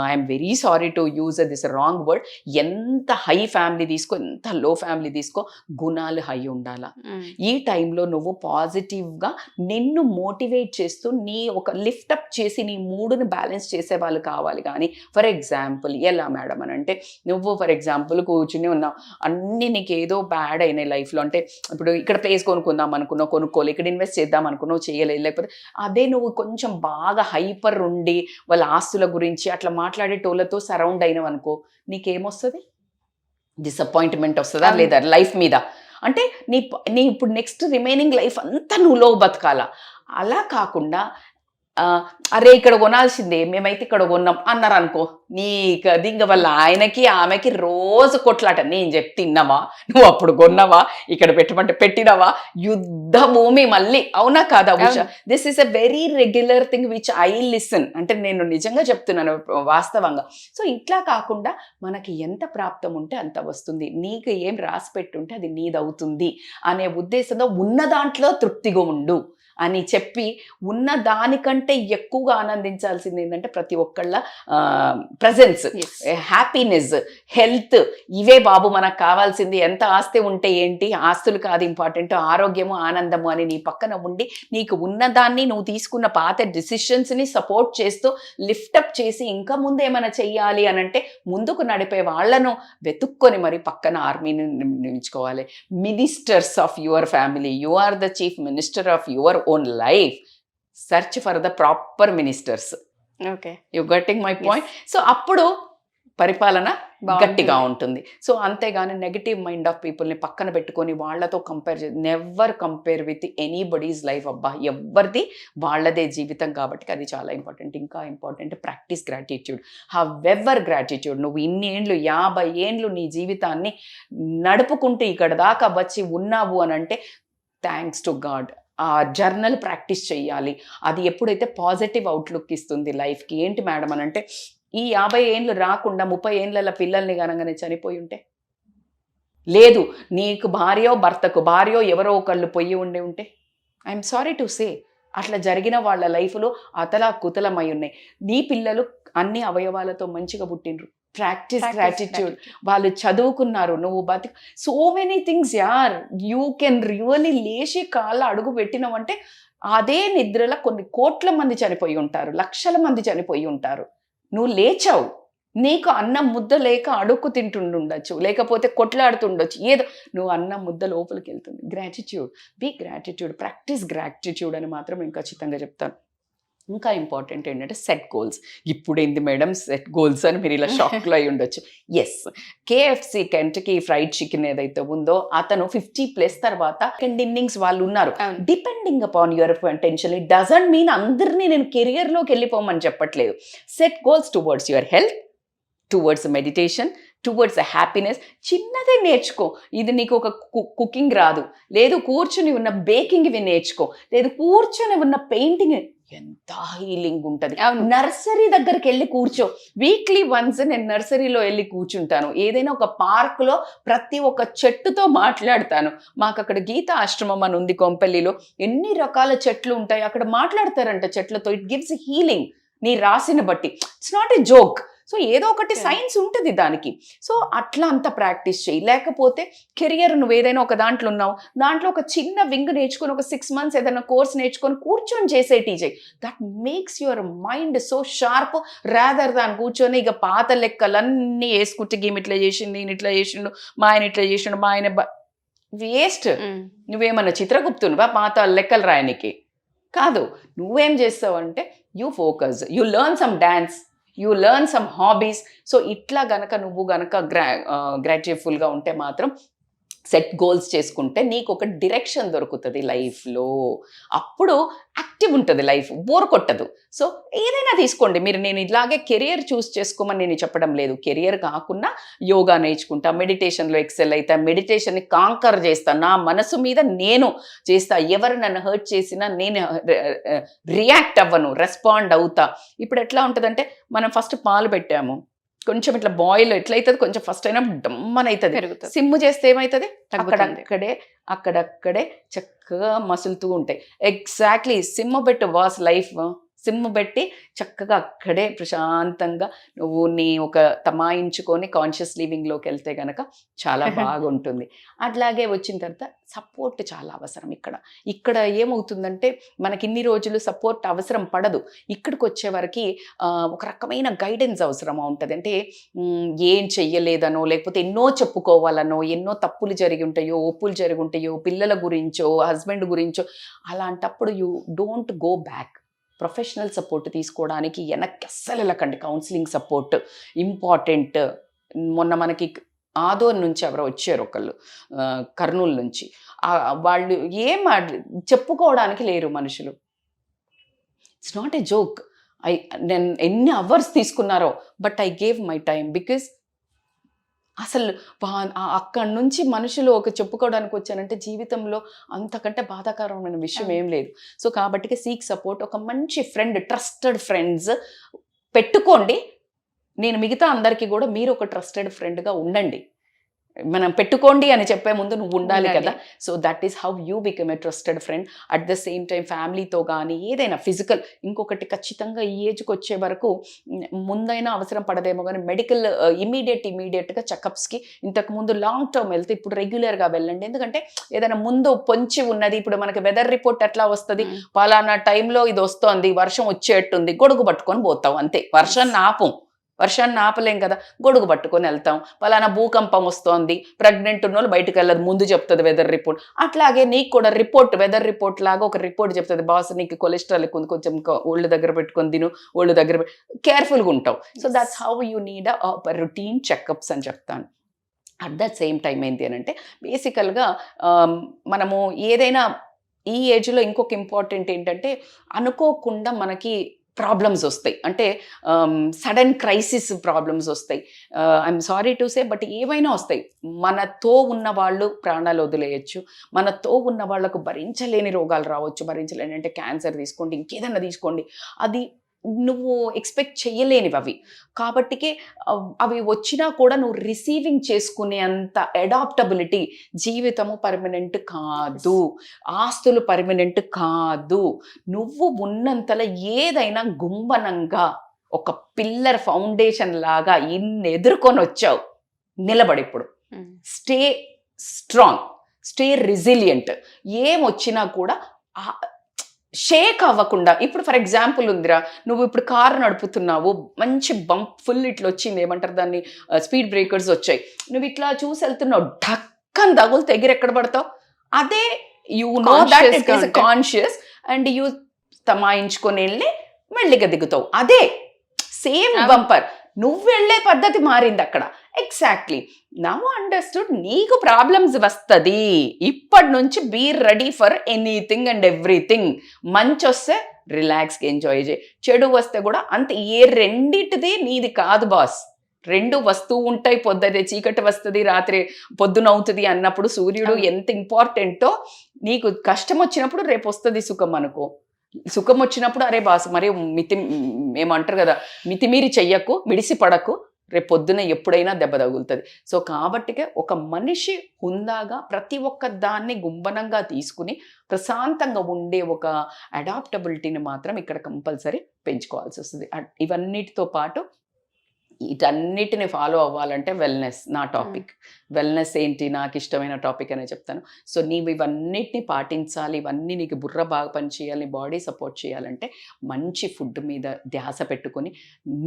I'm very sorry to use this wrong word. ఎంత హై ఫ్యామిలీ తీసుకో, ఎంత లో ఫ్యామిలీ తీసుకో, గుణాలు హై ఉండాలా. ఈ టైంలో నువ్వు పాజిటివ్గా నిన్ను మోటివేట్ చేస్తూ నీ ఒక లిఫ్ట్ అప్ చేసి నీ మూడుని బ్యాలెన్స్ చేసే వాళ్ళు కావాలి. కానీ ఫర్ ఎగ్జాంపుల్ ఎలా మేడం అని అంటే నువ్వు ఫర్ ఎగ్జాంపుల్ కూర్చుని ఉన్నావు, అన్నీ నీకు ఏదో బ్యాడ్ అయినాయి లైఫ్లో. అంటే ఇప్పుడు ఇక్కడ ప్లేస్ కొనుక్కుందాం అనుకున్నావు, కొనుక్కోవాలి, ఇక్కడ ఇన్వెస్ట్ చేద్దాం అనుకున్నావు, చేయలేదు. లేకపోతే అదే నువ్వు కొంచెం బాగా హైపర్ ఉండి వాళ్ళ ఆస్తుల గురించి అట్లా మాట్లాడేటోళ్ళతో సరౌండ్ అయినవు అనుకో, నీకేమొస్తుంది? డిసప్పాయింట్మెంట్ వస్తుందా లేదా లైఫ్ మీద? అంటే నీ ఇప్పుడు నెక్స్ట్ రిమైనింగ్ లైఫ్ అంతా నువ్వు లో బతకాలా. అలా కాకుండా అరే ఇక్కడ కొనాల్సిందే, మేమైతే ఇక్కడ కొన్నాం అన్నారు అనుకో, నీకు అది ఇంక వాళ్ళ ఆయనకి ఆమెకి రోజు కొట్లాట. నేను చెప్తే తిన్నావా, నువ్వు అప్పుడు కొన్నావా, ఇక్కడ పెట్టమంటే పెట్టినావా, యుద్ధ భూమి మళ్ళీ. అవునా కాదా Usha? This is a very regular thing which I listen. అంటే నేను నిజంగా చెప్తున్నాను వాస్తవంగా. సో ఇట్లా కాకుండా మనకి ఎంత ప్రాప్తం ఉంటే అంత వస్తుంది, నీకు ఏం రాసి పెట్టుంటే అది నీదవుతుంది అనే ఉద్దేశంతో ఉన్న దాంట్లో తృప్తిగా ఉండు అని చెప్పి, ఉన్న దానికంటే ఎక్కువగా ఆనందించాల్సింది ఏంటంటే ప్రతి ఒక్కళ్ళ ప్రజెన్స్, హ్యాపీనెస్, హెల్త్. ఇవే బాబు మనకు కావాల్సింది. ఎంత ఆస్తి ఉంటే ఏంటి, ఆస్తులు కాదు ఇంపార్టెంట్, ఆరోగ్యము ఆనందము అని నీ పక్కన ఉండి నీకు ఉన్నదాన్ని నువ్వు తీసుకున్న పాత డిసిషన్స్ని సపోర్ట్ చేస్తూ లిఫ్టప్ చేసి ఇంకా ముందు ఏమైనా చెయ్యాలి అని అంటే ముందుకు నడిపే వాళ్ళను వెతుక్కొని మరి పక్కన ఆర్మీని నిలుచుకోవాలి. Ministers of your family, you are the chief minister of your own life. Search for the proper ministers. Okay, you getting my point? So appudu పరిపాలన బాగుంటుంది. గట్టిగా ఉంటుంది. సో అంతేగాని నెగటివ్ మైండ్ ఆఫ్ పీపుల్ని పక్కన పెట్టుకొని వాళ్ళతో compare never compare with anybody's life. అబ్బా, ఎవరిది వాళ్ళదే జీవితం కాబట్టి అది చాలా ఇంపార్టెంట్. ఇంకా important practice gratitude. However gratitude. నువ్వు ఇన్ని ఏండ్లు 50 ఏండ్లు నీ జీవితాన్ని నడుపుకుంటూ ఇక్కడ దాకా వచ్చి ఉన్నావు అని అంటే థ్యాంక్స్ టు గాడ్. ఆ జర్నల్ ప్రాక్టీస్ చేయాలి. అది ఎప్పుడైతే పాజిటివ్ అవుట్లుక్ ఇస్తుంది లైఫ్కి. ఏంటి మేడం అని అంటే ఈ 50 ఏండ్లు రాకుండా 30 ఏండ్ల పిల్లల్ని కనగానే చనిపోయి ఉంటే, లేదు నీకు భర్తకు ఎవరో ఒకళ్ళు పొయ్యి ఉంటే, ఐఎమ్ సారీ టు సే అట్లా జరిగిన వాళ్ళ లైఫ్లో కుతలమై ఉన్నాయి. నీ పిల్లలు అన్ని అవయవాలతో మంచిగా పుట్టినరు. Practice gratitude. వాళ్ళు చదువుకున్నారు, నువ్వు సో మెనీ థింగ్స్ యార్. యూ కెన్ రియల్లీ లేచి కాళ్ళ అడుగు పెట్టినవంటే అదే నిద్రలో కొన్ని కోట్ల మంది చనిపోయి ఉంటారు, లక్షల మంది చనిపోయి ఉంటారు. నువ్వు లేచావు, నీకు అన్నం ముద్ద లేక అడుక్కు తింటుండొచ్చు, లేకపోతే కొట్లాడుతుండొచ్చు, ఏదో నువ్వు అన్నం ముద్ద లోపలికి వెళ్తుంది. Gratitude, be gratitude, practice gratitude అని మాత్రం నేను ఖచ్చితంగా చెప్తాను. ఇంకా ఇంపార్టెంట్ ఏంటంటే సెట్ గోల్స్. ఇప్పుడు ఏంది మేడం సెట్ గోల్స్ అని మీరు ఇలా షాక్లో అయి ఉండొచ్చు. Yes, KFC Kentucky Fried Chicken ఏదైతే ఉందో అతను 50+ తర్వాత సెకండ్ ఇన్నింగ్స్ వాళ్ళు ఉన్నారు. Depending upon your potential. It doesn't mean అందరినీ నేను కెరియర్లోకి వెళ్ళిపోమని చెప్పట్లేదు. Set goals towards your health, towards meditation, towards happiness. చిన్నదే నేర్చుకో. ఇది నీకు ఒక కుకింగ్ రాదు, లేదు కూర్చుని ఉన్న బేకింగ్ ఇవి నేర్చుకో, లేదు కూర్చొని ఉన్న పెయింటింగ్. ఎంత హీలింగ్ ఉంటుంది. నర్సరీ దగ్గరికి వెళ్ళి కూర్చో. వీక్లీ వన్స్ నేను నర్సరీలో వెళ్ళి కూర్చుంటాను. ఏదైనా ఒక పార్క్లో ప్రతి ఒక్క చెట్టుతో మాట్లాడతాను. మాకు అక్కడ గీతా ఆశ్రమం అని ఉంది కొంపల్లిలో. ఎన్ని రకాల చెట్లు ఉంటాయి అక్కడ, మాట్లాడతారంట చెట్లతో. It gives healing. నీ రాసిన బట్టి it's not a joke. So ఏదో ఒకటి సైన్స్ ఉంటుంది దానికి. సో అట్లా అంత ప్రాక్టీస్ చేయి. లేకపోతే కెరియర్ నువ్వు ఏదైనా ఒక దాంట్లో ఉన్నావు, దాంట్లో ఒక చిన్న వింగ్ నేర్చుకొని ఒక 6 months ఏదైనా కోర్స్ నేర్చుకొని కూర్చొని చేసేటి చేయి. That makes your mind so sharp rather than కూర్చొని ఇక పాత లెక్కలన్నీ వేసుకుంటే గేమ్ ఇట్లా చేసింది, నేను ఇట్లా చేసిండు, మా ఆయన ఇట్లా చేసిండు, మా ఆయన వేస్ట్. నువ్వేమన్నా చిత్రగుప్తునువా పాత లెక్కలు రాయనికి? కాదు. నువ్వేం చేస్తావు అంటే you focus, you learn some dance, you learn some hobbies. So ఇట్లా గనక నువ్వు గనక గ్రాటిట్యూడ్ఫుల్గా ఉంటే మాత్రం సెట్ గోల్స్ చేసుకుంటే నీకు ఒక డిరెక్షన్ దొరుకుతుంది లైఫ్లో. అప్పుడు యాక్టివ్ ఉంటుంది లైఫ్, బోర్ కొట్టదు. సో ఏదైనా తీసుకోండి మీరు. నేను ఇలాగే కెరియర్ చూస్ చేసుకోమని నేను చెప్పడం లేదు. కెరియర్ కాకుండా యోగా నేర్చుకుంటా, మెడిటేషన్లో ఎక్సెల్ అవుతా, మెడిటేషన్ని కాంకర్ చేస్తా, నా మనసు మీద నేను చేస్తా. ఎవరు నన్ను హర్ట్ చేసినా నేను రియాక్ట్ అవ్వను, రెస్పాండ్ అవుతా. ఇప్పుడు ఎట్లా ఉంటుందంటే మనం ఫస్ట్ పాలు పెట్టాము, కొంచెం ఇట్లా బాయిల్ ఎట్లయితుంది, కొంచెం ఫస్ట్ అయినా డమ్మని అవుతుంది. సిమ్ చేస్తే ఏమవుతుంది, అక్కడక్కడే చక్కగా మసులుతూ ఉంటాయి. ఎగ్జాక్ట్లీ సిమ్ పెట్టి వాస్ లైఫ్. సిమ్ పెట్టి చక్కగా అక్కడే ప్రశాంతంగా నువ్వు నీ ఒక తమాయించుకొని కాన్షియస్ లివింగ్లోకి వెళ్తే కనుక చాలా బాగుంటుంది. అట్లాగే వచ్చిన తర్వాత సపోర్ట్ చాలా అవసరం. ఇక్కడ ఏమవుతుందంటే మనకి ఇన్ని రోజులు సపోర్ట్ అవసరం పడదు. ఇక్కడికి వచ్చేవరకు ఒక రకమైన గైడెన్స్ అవసరం ఉంటుంది. అంటే ఏం చెయ్యలేదనో, లేకపోతే ఎన్నో చెప్పుకోవాలనో, ఎన్నో తప్పులు జరిగి ఉంటాయో, ఒప్పులు జరిగి ఉంటాయో, పిల్లల గురించో, హస్బెండ్ గురించో. అలాంటప్పుడు you don't go back. Professional support తీసుకోవడానికి వెనక్కి అస్సలు వెళ్ళకండి. Counselling support important. మొన్న మనకి ఆదోర్ నుంచి ఎవరో వచ్చారు ఒకళ్ళు, కర్నూలు నుంచి. వాళ్ళు ఏం చెప్పుకోవడానికి లేరు మనుషులు. It's not a joke. నేను ఎన్ని అవర్స్ తీసుకున్నారో, but I gave my time. Because అసలు అక్కడి నుంచి మనుషులు ఒక చెప్పుకోవడానికి వచ్చానంటే జీవితంలో అంతకంటే బాధాకరమైన విషయం ఏం లేదు. సో కాబట్టి సీక్ సపోర్ట్. ఒక మంచి ఫ్రెండ్, ట్రస్టెడ్ ఫ్రెండ్స్ పెట్టుకోండి. నేను మిగతా అందరికీ కూడా మీరు ఒక ట్రస్టెడ్ ఫ్రెండ్గా ఉండండి. మనం పెట్టుకోండి అని చెప్పే ముందు నువ్వు ఉండాలి కదా. So that is how you become a trusted friend. At the same time ఫ్యామిలీతో కానీ ఏదైనా ఫిజికల్, ఇంకొకటి ఖచ్చితంగా ఈ ఏజ్కి వచ్చే వరకు ముందైనా అవసరం పడదేమో కానీ మెడికల్ ఇమీడియట్గా చెకప్స్కి. ఇంతకుముందు లాంగ్ టర్మ్ వెళ్తే ఇప్పుడు రెగ్యులర్గా వెళ్ళండి. ఎందుకంటే ఏదైనా ముందు పొంచి ఉన్నది, ఇప్పుడు మనకి వెదర్ రిపోర్ట్ ఎట్లా వస్తుంది, పలానా టైంలో ఇది వస్తోంది, వర్షం వచ్చేట్టుంది, గొడుగు పట్టుకొని పోతాం అంతే. వర్షాన్ని ఆపం, వర్షాన్ని ఆపలేం కదా, గొడుగు పట్టుకొని వెళ్తాం. పలానా భూకంపం వస్తోంది, ప్రెగ్నెంట్ ఉన్న వాళ్ళు బయటకు వెళ్ళదు, ముందు చెప్తుంది వెదర్ రిపోర్ట్. అట్లాగే నీకు కూడా రిపోర్ట్, వెదర్ రిపోర్ట్ లాగా ఒక రిపోర్ట్ చెప్తుంది, బాస్ నీకు కొలెస్ట్రాల్ ఎక్కువ ఉంది, కొంచెం ఒళ్ళు దగ్గర పెట్టుకొని తిను, ఒళ్ళు దగ్గర కేర్ఫుల్గా ఉంటావు. So that's how you need a routine checkups అని చెప్తాను. అట్ ద సేమ్ టైం ఏంటి అని అంటే బేసికల్గా మనము ఏదైనా ఈ ఏజ్లో ఇంకొక ఇంపార్టెంట్ ఏంటంటే అనుకోకుండా మనకి ప్రాబ్లమ్స్ వస్తాయి, అంటే సడన్ క్రైసిస్ ప్రాబ్లమ్స్ వస్తాయి. I'm sorry to say, but ఏవైనా వస్తాయి. మనతో ఉన్న వాళ్ళు ప్రాణాలు వదిలేయచ్చు, మనతో ఉన్న వాళ్ళకు భరించలేని రోగాలు రావచ్చు. భరించలేని అంటే క్యాన్సర్ తీసుకోండి, ఇంకేదన్నా తీసుకోండి, అది నువ్వు ఎక్స్పెక్ట్ చేయలేనివి అవి. కాబట్టికి అవి వచ్చినా కూడా నువ్వు రిసీవింగ్ చేసుకునే అంత అడాప్టబిలిటీ. జీవితము పర్మనెంట్ కాదు, ఆస్తులు పర్మనెంట్ కాదు. నువ్వు ఉన్నంతలో ఏదైనా గుంబనంగా ఒక పిల్లర్ ఫౌండేషన్ లాగా ఇన్ని ఎదుర్కొని వచ్చావు, నిలబడి ఇప్పుడు స్టే స్ట్రాంగ్, స్టే రెసిలియంట్. ఏమొచ్చినా కూడా షేక్ అవ్వకుండా. ఇప్పుడు ఫర్ ఎగ్జాంపుల్ ఉందిరా, నువ్వు ఇప్పుడు కారు నడుపుతున్నావు, మంచి బంప్ ఫుల్ ఇట్లా వచ్చింది, ఏమంటారు దాన్ని, స్పీడ్ బ్రేకర్స్ వచ్చాయి, నువ్వు ఇట్లా చూసి వెళ్తున్నావు, ఢక్కని తగులు ఎగిరి ఎక్కడ పడతావు. అదే you know that it is conscious and you తమాయించుకొని వెళ్ళి మెల్లిగా దిగుతావు. అదే సేమ్ బంపర్, నువ్వు వెళ్ళే పద్ధతి మారింది అక్కడ. Exactly now understood. నీకు ప్రాబ్లమ్స్ వస్తుంది, ఇప్పటి నుంచి be ready for anything and everything. మంచి వస్తే రిలాక్స్గా ఎంజాయ్ చేయి, చెడు వస్తే కూడా అంతే. ఏ రెండిటిది నీది కాదు బాస్, రెండు వస్తూ ఉంటాయి. పొద్దునే చీకటి వస్తుంది, రాత్రి పొద్దున అవుతుంది అన్నప్పుడు సూర్యుడు ఎంత ఇంపార్టెంటో, నీకు కష్టం వచ్చినప్పుడు రేపు వస్తుంది సుఖం అనుకో. సుఖం వచ్చినప్పుడు అరే బాస్ మరి ఏమంటారు కదా, మితిమీరి చెయ్యకు, మిడిసి పడకు, రేపు పొద్దున ఎప్పుడైనా దెబ్బ తగులుతుంది. సో కాబట్టికే ఒక మనిషి హుందాగా ప్రతి ఒక్క దాన్ని గుంబనంగా తీసుకుని ప్రశాంతంగా ఉండే ఒక అడాప్టబిలిటీని మాత్రం ఇక్కడ కంపల్సరీ పెంచుకోవాల్సి వస్తుంది. ఇవన్నిటితో పాటు వీటన్నిటిని ఫాలో అవ్వాలంటే వెల్నెస్ నా టాపిక్. వెల్నెస్ ఏంటి, నాకు ఇష్టమైన టాపిక్ అనే చెప్తాను. సో నీవు ఇవన్నిటిని పాటించాలి, ఇవన్నీ నీకు బుర్ర బాగా పనిచేయాలి, బాడీ సపోర్ట్ చేయాలంటే మంచి ఫుడ్ మీద ధ్యాస పెట్టుకొని,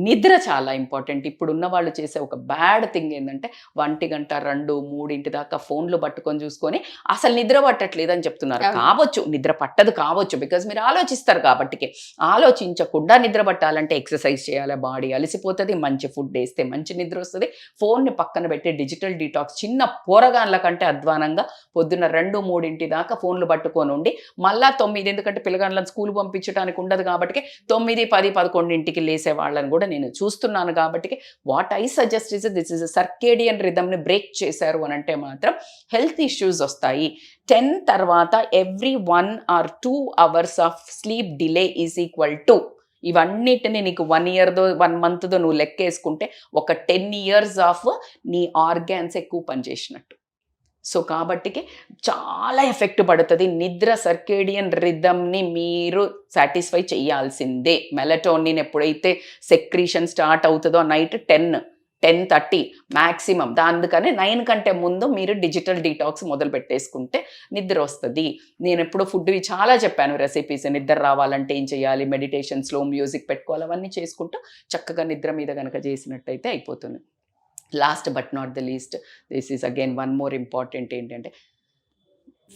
నిద్ర చాలా ఇంపార్టెంట్. ఇప్పుడున్న వాళ్ళు చేసే ఒక బ్యాడ్ థింగ్ ఏంటంటే 1 గంట 2, 3 దాకా ఫోన్లు పట్టుకొని చూసుకొని అసలు నిద్ర పట్టట్లేదు అని చెప్తున్నారు. కావచ్చు, నిద్ర పట్టదు కావచ్చు, బికాజ్ మీరు ఆలోచిస్తారు కాబట్టికి. ఆలోచించకుండా నిద్ర పట్టాలంటే ఎక్సర్సైజ్ చేయాలి, బాడీ అలసిపోతుంది, మంచి ఫుడ్ వేస్తే మంచి నిద్ర వస్తుంది. ఫోన్ని పక్కన పెట్టి డిజిటల్ డీటాక్స్, చిన్న పోరగాన్ల కంటే అధ్వానంగా పొద్దున్న 2, 3 దాకా ఫోన్లు పట్టుకొని ఉండి మళ్ళా 9, ఎందుకంటే పిల్లగాళ్ళని స్కూల్ పంపించడానికి ఉండదు కాబట్టి 9, 10, 11 లేసే వాళ్ళని కూడా నేను చూస్తున్నాను. కాబట్టి what I suggest is this is circadian రిథమ్ని బ్రేక్ చేశారు అని అంటే మాత్రం హెల్త్ ఇష్యూస్ వస్తాయి. 10 తర్వాత every 1 or 2 hours of sleep delay is equal to, ఇవన్నిటిని నీకు 1 yearదో 1 monthదో నువ్వు లెక్కేసుకుంటే ఒక 10 years ఆఫ్ నీ ఆర్గాన్స్ ఎక్కువ పనిచేసినట్టు. సో కాబట్టికి చాలా ఎఫెక్ట్ పడుతుంది. నిద్ర సర్కేడియన్ రిథమ్ని మీరు సాటిస్ఫై చేయాల్సిందే. మెలటోనిన్ ఎప్పుడైతే సెక్రీషన్ స్టార్ట్ అవుతుందో నైట్ 10-10:30 మ్యాక్సిమం. అందుకని 9 కంటే ముందు మీరు డిజిటల్ డీటాక్స్ మొదలు పెట్టేసుకుంటే నిద్ర వస్తుంది. నేను ఎప్పుడు ఫుడ్వి చాలా చెప్పాను, రెసిపీస్. నిద్ర రావాలంటే ఏం చేయాలి, మెడిటేషన్, స్లో మ్యూజిక్ పెట్టుకోవాలి, అవన్నీ చేసుకుంటూ చక్కగా నిద్ర మీద కనుక చేసినట్టయితే అయిపోతుంది. Last but not the least, this is again one more important ఏంటంటే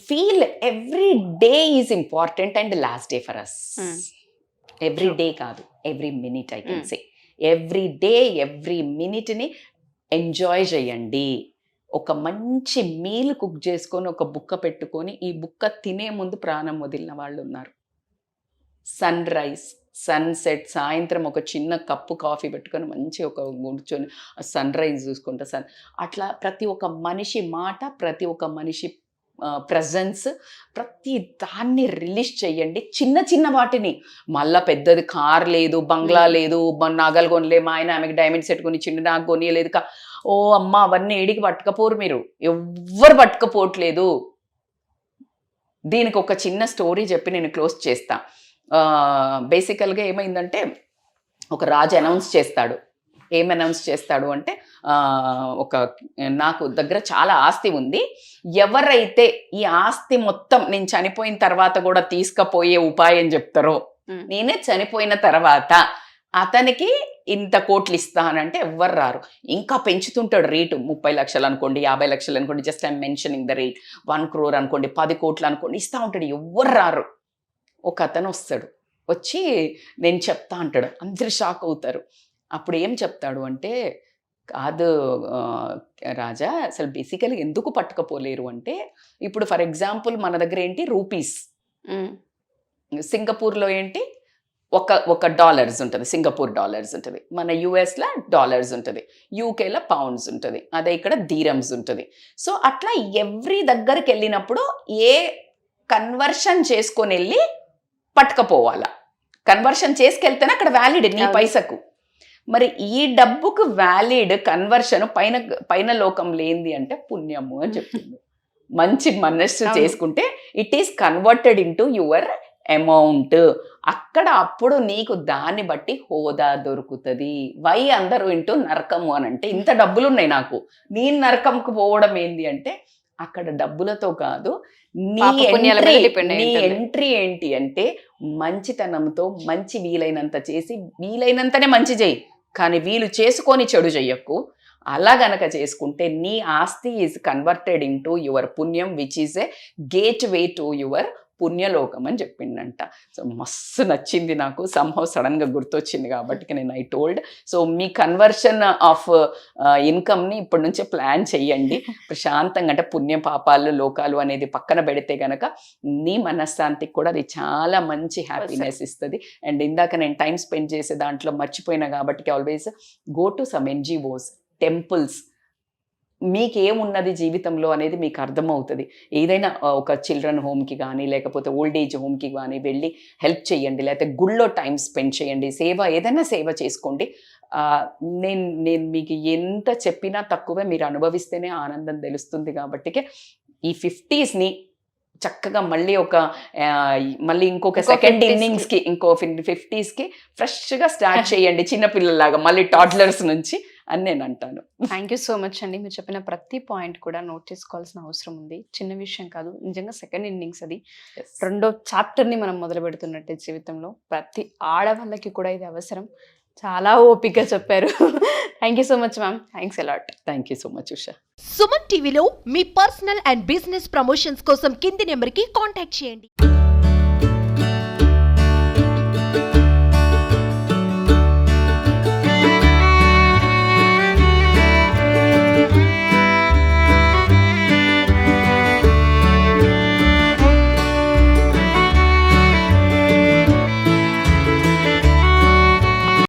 feel every day is important and last day for us. Every day కాదు, every minute I can say. Every day every మినిట్ని enjoy చేయండి. ఒక మంచి meal cook చేసుకొని ఒక బుక్క పెట్టుకొని ఈ బుక్క తినే ముందు ప్రాణం వదిలిన వాళ్ళు ఉన్నారు. సన్ రైజ్, సన్సెట్, సాయంత్రం ఒక చిన్న కప్పు కాఫీ పెట్టుకొని మంచి ఒక కూర్చొని సన్ రైజ్ చూసుకుంటా అట్లా ప్రతి ఒక్క మనిషి మాట, ప్రతి ఒక్క మనిషి ప్రజెన్స్, ప్రతి దాన్ని రిలీజ్ చేయండి. చిన్న చిన్న వాటిని, మళ్ళీ పెద్దది కార్ లేదు, బంగ్లా లేదు, నగలు కొనలే, మా ఆయన ఆమెకి డైమండ్ సెట్ కొని చిన్న నాకు కొనియలేదు ఓ అమ్మ, అవన్నీ ఏడికి పట్టుకపోరు మీరు, ఎవ్వరు పట్టుకపోవట్లేదు. దీనికి ఒక చిన్న స్టోరీ చెప్పి నేను క్లోజ్ చేస్తా. బేసికల్గా ఏమైందంటే ఒక రాజు అనౌన్స్ చేస్తాడు. ఏం అనౌన్స్ చేస్తాడు అంటే నాకు దగ్గర చాలా ఆస్తి ఉంది, ఎవరైతే ఈ ఆస్తి మొత్తం నేను చనిపోయిన తర్వాత కూడా తీసుకుపోయే ఉపాయం చెప్తారో, నేనే చనిపోయిన తర్వాత అతనికి ఇంత కోట్లు ఇస్తా అని అంటే ఎవ్వరు రారు. ఇంకా పెంచుతుంటాడు రేటు, 30 లక్షలు అనుకోండి, 50 లక్షలు అనుకోండి, just I'm mentioning the rate, 1 crore అనుకోండి, 10 కోట్లు అనుకోండి, ఇస్తూ ఉంటాడు. ఎవ్వరు రారు. ఒక అతను వస్తాడు, వచ్చి నేను చెప్తా అంటాడు. అందరు షాక్ అవుతారు. అప్పుడు ఏం చెప్తాడు అంటే, కాదు రాజా, అసలు బేసికల్గా ఎందుకు పట్టుకపోలేరు అంటే, ఇప్పుడు ఫర్ ఎగ్జాంపుల్ మన దగ్గర ఏంటి రూపీస్, సింగపూర్లో ఏంటి ఒక డాలర్స్ ఉంటుంది, సింగపూర్ డాలర్స్ ఉంటుంది, మన యుఎస్లో డాలర్స్ ఉంటుంది, యూకేలో పౌండ్స్ ఉంటుంది, అదే ఇక్కడ ధీరమ్స్ ఉంటుంది. సో అట్లా ఎవ్రీ దగ్గరికి వెళ్ళినప్పుడు ఏ కన్వర్షన్ చేసుకొని వెళ్ళి పట్టుకపోవాలా, కన్వర్షన్ చేసుకెళ్తేనే అక్కడ వ్యాలిడ్ నీ పైసకు. మరి ఈ డబ్బుకు వ్యాలిడ్ కన్వర్షన్ పైన లోకంలో ఏంది అంటే పుణ్యము అని చెప్తుంది. మంచి మనస్సు చేసుకుంటే it is converted into your amount. అక్కడ అప్పుడు నీకు దాన్ని బట్టి హోదా దొరుకుతుంది. వై అందరూ ఇంటూ నరకము అని అంటే, ఇంత డబ్బులు ఉన్నాయి నాకు, నేను నరకంకు పోవడం ఏంది అంటే, అక్కడ డబ్బులతో కాదు, నీ ఎంట్రీ ఏంటి అంటే మంచితనంతో, మంచి వీలైనంత చేసి వీలైనంతనే మంచి చేయి, కానీ వీలు చేసుకొని చెడు చెయ్యకు. అలా గనక చేసుకుంటే నీ ఆస్తి ఈజ్ కన్వర్టెడ్ ఇంటూ యువర్ పుణ్యం, which is a gateway to your పుణ్యలోకం అని చెప్పిండంట. సో మస్తు నచ్చింది నాకు, సంహౌ సడన్గా గుర్తొచ్చింది కాబట్టి నేను ఐ టోల్డ్. సో మీ కన్వర్షన్ ఆఫ్ ఇన్కమ్ని ఇప్పటి నుంచే ప్లాన్ చెయ్యండి ప్రశాంతంగా. అంటే పుణ్యం పాపాలు లోకాలు అనేది పక్కన పెడితే గనక నీ మనశ్శాంతికి కూడా అది చాలా మంచి హ్యాపీనెస్ ఇస్తుంది. అండ్ ఇందాక నేను టైం స్పెండ్ చేసే దాంట్లో మర్చిపోయినా కాబట్టి always go to some NGOs, temples. మీకేమున్నది జీవితంలో అనేది మీకు అర్థమవుతుంది. ఏదైనా ఒక చిల్డ్రన్ హోమ్కి కానీ లేకపోతే ఓల్డ్ ఏజ్ హోమ్కి కానీ వెళ్ళి హెల్ప్ చేయండి, లేకపోతే గుళ్ళో టైం స్పెండ్ చేయండి, ఏదైనా సేవ చేసుకోండి. నేను మీకు ఎంత చెప్పినా తక్కువే, మీరు అనుభవిస్తేనే ఆనందం తెలుస్తుంది. కాబట్టి ఈ 50sని చక్కగా మళ్ళీ ఇంకొక సెకండ్ ఇన్నింగ్స్కి, ఇంకో 50sకి ఫ్రెష్గా స్టార్ట్ చేయండి, చిన్నపిల్లలాగా, మళ్ళీ టాడ్లర్స్ నుంచి అని నేను అంటాను. థ్యాంక్ యూ సో మచ్ అండి. మీరు చెప్పిన ప్రతి పాయింట్ కూడా నోట్ చేసుకోవాల్సిన అవసరం ఉంది. చిన్న విషయం కాదు, నిజంగా సెకండ్ ఇన్నింగ్స్ అది. రెండో చాప్టర్ని మనం మొదలు పెడుతున్నట్టే జీవితంలో ప్రతి ఆడవాళ్ళకి కూడా ఇది అవసరం. చాలా ఓపికగా చెప్పారు. Thank you so much ma'am. Thanks a lot. Thank you so much Usha. Suman టీవీలో మీ పర్సనల్ అండ్ బిజినెస్ ప్రమోషన్స్ కోసం కింది నెంబర్కి కాంటాక్ట్ చేయండి.